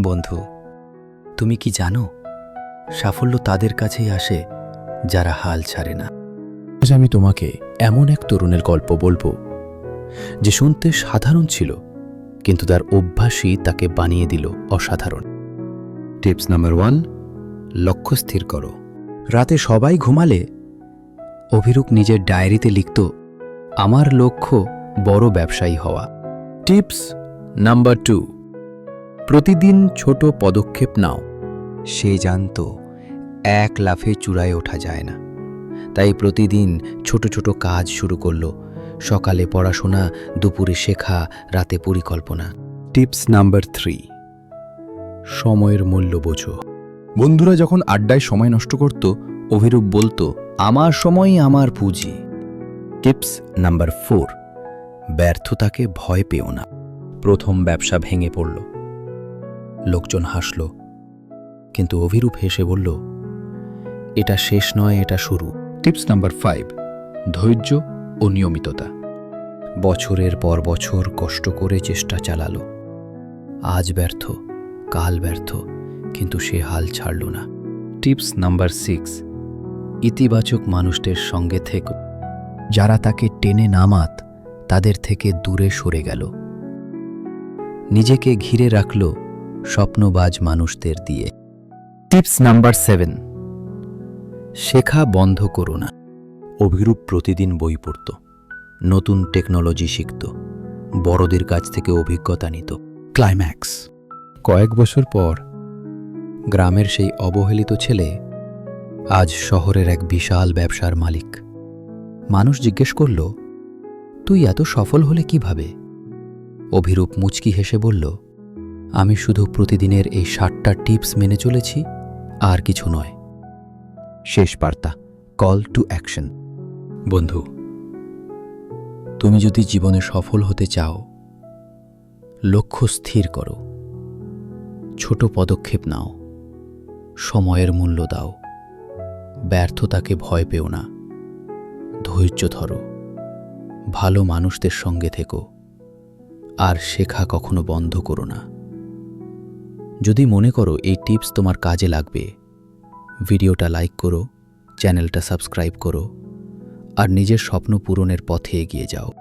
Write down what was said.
বন্ধু, তুমি কি জানো সাফল্য তাদের কাছেই আসে যারা হাল ছাড়ে না। আজ আমি তোমাকে এমন এক তরুণের গল্প বলবো যে শুনতে সাধারণ ছিল, কিন্তু তার অভ্যাসই তাকে বানিয়ে দিল অসাধারণ। টিপস নাম্বার 1, লক্ষ্য স্থির করো। রাতে সবাই ঘুমালে অভিরূপ নিজের ডায়েরিতে লিখত, আমার লক্ষ্য বড় ব্যবসায়ী হওয়া। টিপস নাম্বার 2, প্রতিদিন ছোট পদক্ষেপ নাও। সে জানত এক লাফে চূড়ায় ওঠা যায় না, তাই প্রতিদিন ছোট ছোট কাজ শুরু করল। সকালে পড়াশোনা, দুপুরে শেখা, রাতে পরিকল্পনা। টিপস নাম্বার 3, সময়ের মূল্য বোঝো। বন্ধুরা যখন আড্ডায় সময় নষ্ট করত, অভিরূপ বলতো, আমার সময়ই আমার পুঁজি। টিপস নাম্বার 4, ব্যর্থতাকে ভয় পেও না। প্রথম ব্যবসা ভেঙে পড়ল, লোকজন হাসল, কিন্তু অভিরূপ হেসে বলল, এটা শেষ নয়, এটা শুরু। টিপস নাম্বার 5, ধৈর্য ও নিয়মিততা। বছরের পর বছর কষ্ট করে চেষ্টা চালালো। আজ ব্যর্থ, কাল ব্যর্থ, কিন্তু সে হাল ছাড়ল না। টিপস নাম্বার 6, ইতিবাচক মানুষদের সঙ্গে থেকো। যারা তাকে টেনে নামাত তাদের থেকে দূরে সরে গেল। নিজেকে ঘিরে রাখল স্বপ্নবাজ মানুষদের দিয়ে। টিপস নাম্বার 7, শেখা বন্ধ করো না। অভিরূপ প্রতিদিন বই পড়ত, নতুন টেকনোলজি শিখত, বড়দের কাছ থেকে অভিজ্ঞতা নিত। ক্লাইম্যাক্স। কয়েক বছর পর গ্রামের সেই অবহেলিত ছেলে আজ শহরের এক বিশাল ব্যবসার মালিক। মানুষ জিজ্ঞেস করল, তুই এত সফল হলে কিভাবে? অভিরূপ মুচকি হেসে বলল, আমি শুধু প্রতিদিনের এই 7টা টিপস মেনে চলেছি, আর কিছু নয়। শেষ বার্তা, কল টু অ্যাকশন। বন্ধু, তুমি যদি জীবনে সফল হতে চাও, লক্ষ্য স্থির করো, ছোট পদক্ষেপ নাও, সময়ের মূল্য দাও, ব্যর্থতাকে ভয় পেও না, ধৈর্য ধরো, ভালো মানুষদের সঙ্গে থেকো, আর শেখা কখনো বন্ধ করো না। যদি মনে করো এই টিপস তোমার কাজে লাগবে, ভিডিওটা লাইক করো, চ্যানেলটা সাবস্ক্রাইব করো, আর নিজের স্বপ্ন পূরণের পথে এগিয়ে যাও।